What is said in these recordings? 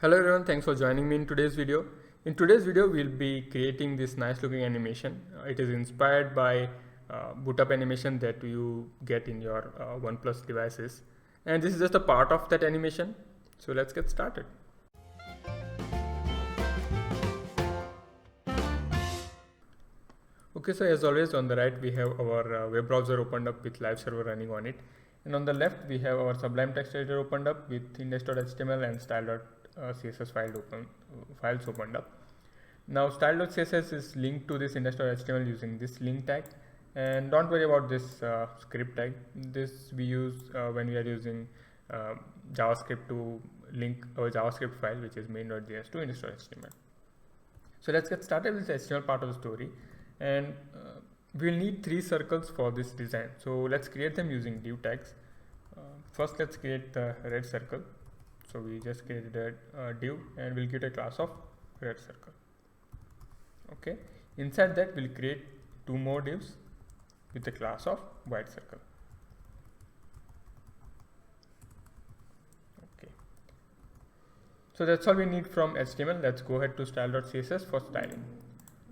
Hello everyone, thanks for joining me in today's video. In today's video, we'll be creating this nice looking animation. It is inspired by boot up animation that you get in your OnePlus devices. And this is just a part of that animation. So let's get started. Okay, so as always on the right, we have our web browser opened up with live server running on it. And on the left, we have our Sublime text editor opened up with index.html and style.css files opened up. Now style.css is linked to this index.html using this link tag, and don't worry about this script tag. This we use when we are using JavaScript to link our JavaScript file, which is main.js, to index.html. So let's get started with the HTML part of the story, and we'll need 3 circles for this design. So let's create them using div tags. First, let's create the red circle. So we just created a div and we'll get a class of red circle. Okay, inside that we'll create 2 more divs with the class of white circle. Okay, so that's all we need from HTML. Let's go ahead to style.css for styling.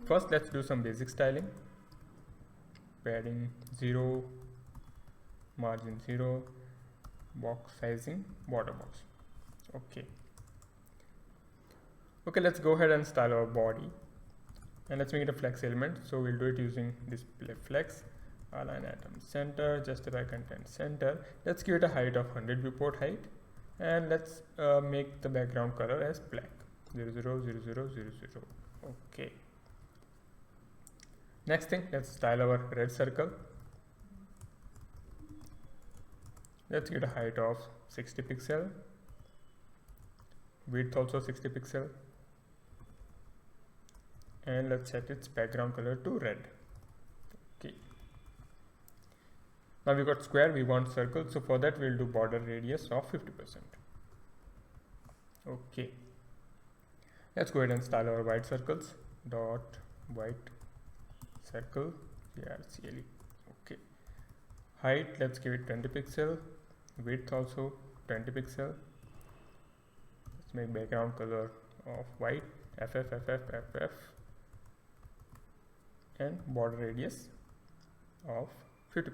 First, let's do some basic styling. Padding 0, margin 0, box sizing border box. Okay, let's go ahead and style our body, and let's make it a flex element. So we'll do it using display flex, align atom center, justify content center. Let's give it a height of 100 viewport height, and let's make the background color as black, 000000. Okay, next thing, let's style our red circle. Let's get a height of 60 pixel, width also 60 pixel, and let's set its background color to red. Okay, now we got square, we want circle, so for that we'll do border radius of 50%. Okay, let's go ahead and style our white circles. Dot white circle, CRCLE. Okay, height, let's give it 20 pixel, width also 20 pixel. Let's make background color of white, FF, and border radius of 50%.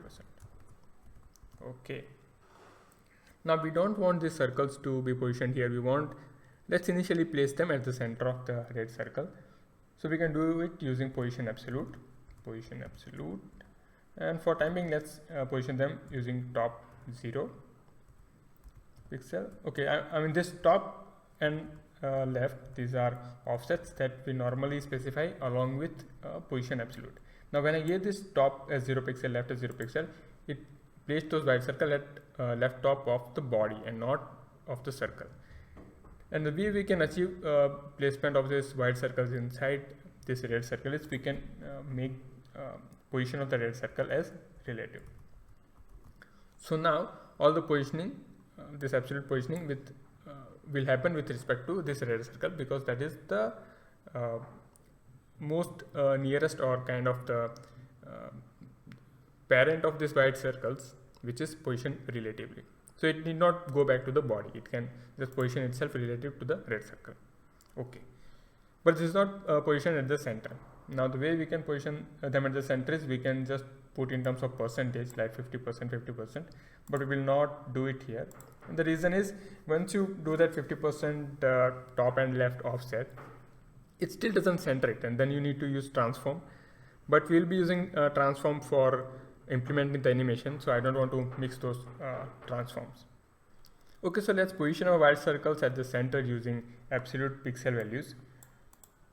Okay, now we don't want these circles to be positioned here. Let's initially place them at the center of the red circle. So we can do it using position absolute, and for timing, let's position them using top 0 pixel. Okay, I mean this top and left, these are offsets that we normally specify along with position absolute. Now when I gave this top as 0 pixel, left as 0 pixel, it placed those white circle at left top of the body and not of the circle. And the way we can achieve placement of these white circles inside this red circle is we can make position of the red circle as relative. So now all the positioning, this absolute positioning will happen with respect to this red circle, because that is the most nearest or kind of the parent of these white circles, which is positioned relatively. So it need not go back to the body, it can just position itself relative to the red circle. Okay, but this is not positioned at the center. Now the way we can position them at the center is we can just put in terms of percentage, like 50%, but we will not do it here. And the reason is, once you do that 50% top and left offset, it still doesn't center it, and then you need to use transform. But we'll be using transform for implementing the animation, so I don't want to mix those transforms. Okay, so let's position our white circles at the center using absolute pixel values.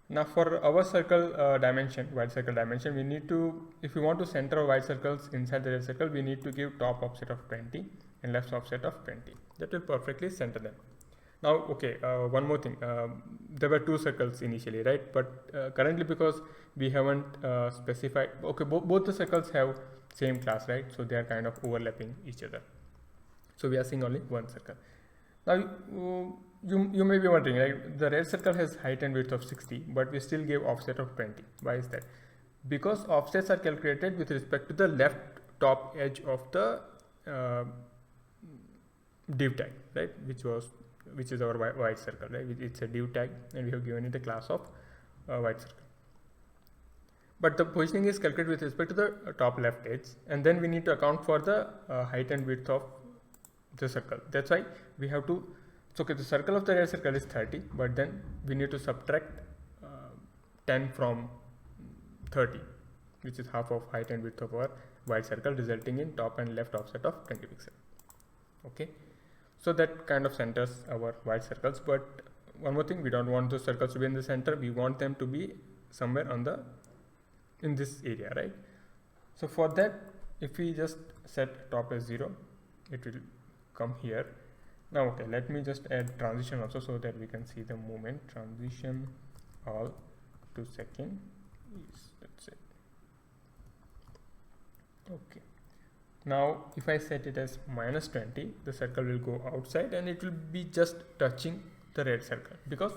Now for our circle dimension, white circle dimension, we need to, if we want to center our white circles inside the red circle, we need to give top offset of 20 and left offset of 20. That will perfectly center them. Now, okay, one more thing. There were 2 circles initially, right? But currently, because we haven't specified, okay, both the circles have same class, right? So they are kind of overlapping each other. So we are seeing only one circle. Now you may be wondering, right? The red circle has height and width of 60, but we still gave offset of 20. Why is that? Because offsets are calculated with respect to the left top edge of the div tag, right, which was which is our white circle, right? It's a div tag, and we have given it a class of white circle. But the positioning is calculated with respect to the top left edge, and then we need to account for the height and width of the circle. That's why we have to. So okay, the circle of the red circle is 30, but then we need to subtract 10 from 30, which is half of height and width of our white circle, resulting in top and left offset of 20 pixels. Okay, so that kind of centers our white circles. But one more thing, we don't want those circles to be in the center. We want them to be somewhere on the in this area, right? So for that, if we just set top as 0, it will come here. Now okay, let me just add transition also, so that we can see the movement. Transition all to second is, that's it. Okay, now if I set it as -20, the circle will go outside and it will be just touching the red circle, because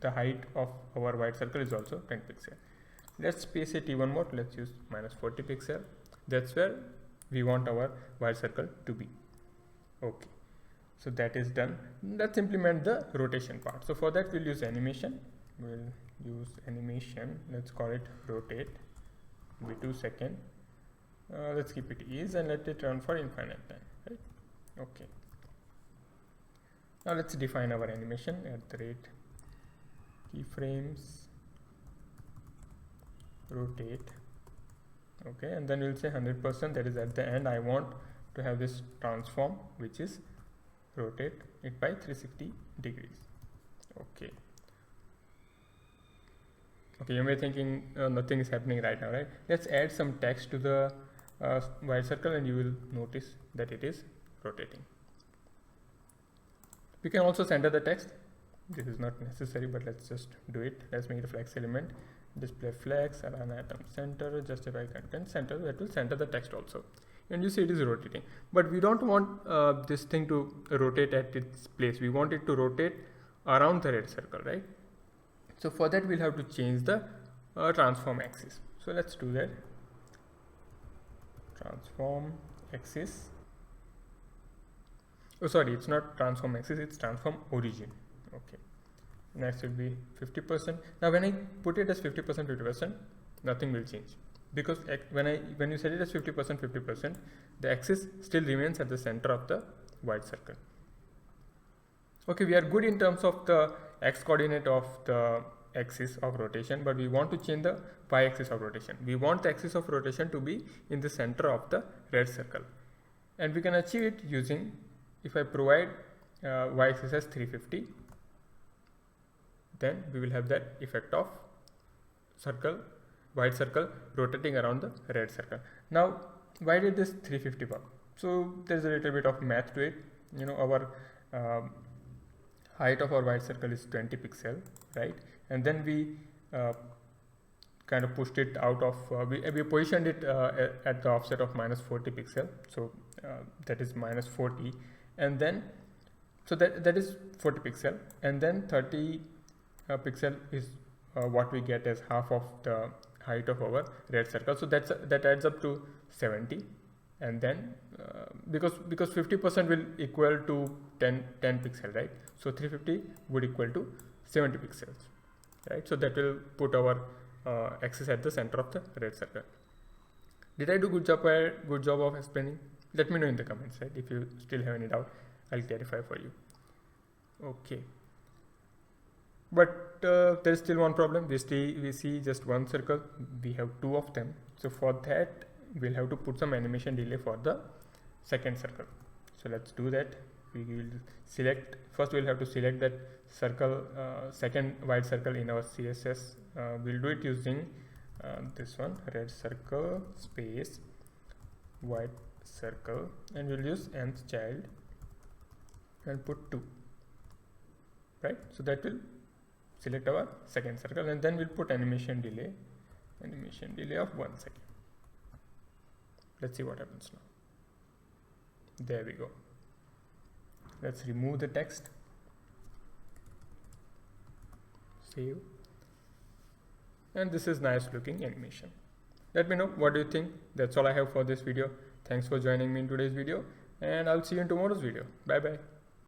the height of our white circle is also 10 pixel. Let's space it even more. Let's use -40 pixel. That's where we want our white circle to be. Okay, so that is done. Let's implement the rotation part. So for that, we'll use animation. We'll use animation. Let's call it rotate. Be 2 seconds. Let's keep it ease and let it run for infinite time. Right? Okay. Now let's define our animation at the rate keyframes rotate. Okay, and then we'll say 100%. That is at the end. I want to have this transform, which is rotate it by 360 degrees. Okay. Okay, you may be thinking nothing is happening right now, right? Let's add some text to the white circle, and you will notice that it is rotating. We can also center the text. This is not necessary, but let's just do it. Let's make it a flex element. Display flex, align item center, justify content center. That will center the text also. And you see it is rotating. But we don't want this thing to rotate at its place. We want it to rotate around the red circle, right? So for that, we'll have to change the transform axis. So let's do that. Transform axis. Oh, sorry, it's not transform axis, it's transform origin. Okay. Next will be 50%. Now when I put it as 50%, 50%, nothing will change, because when you set it as 50%, 50%, the axis still remains at the center of the white circle. Okay, we are good in terms of the x coordinate of the axis of rotation, but we want to change the y axis of rotation. We want the axis of rotation to be in the center of the red circle, and we can achieve it using, if I provide y axis as 350, then we will have that effect of white circle rotating around the red circle. Now, why did this 350 work? So there's a little bit of math to it. You know, our height of our white circle is 20 pixel, right? And then we kind of pushed it out of, we positioned it at the offset of -40 pixel. So that is -40, and then, so that is 40 pixel, and then 30 pixel is what we get as half of the height of our red circle. So that adds up to 70, and then because 50% will equal to 10 pixel, right? So 350 would equal to 70 pixels, right? So that will put our axis at the center of the red circle. Did I do good job of explaining? Let me know in the comments, right? If you still have any doubt, I'll clarify for you. Okay. But there is still one problem. We see just one circle. We have two of them. So for that, we'll have to put some animation delay for the second circle. So let's do that. We will select, first we'll have to select that circle, second white circle in our CSS. We'll do it using this one, red circle space white circle, and we'll use nth child and put 2, right? So that will select our second circle, and then we'll put animation delay of 1 second. Let's see what happens now. There we go. Let's remove the text, save, and this is nice looking animation. Let me know what do you think. That's all I have for this video. Thanks for joining me in today's video, and I'll see you in tomorrow's video. Bye bye.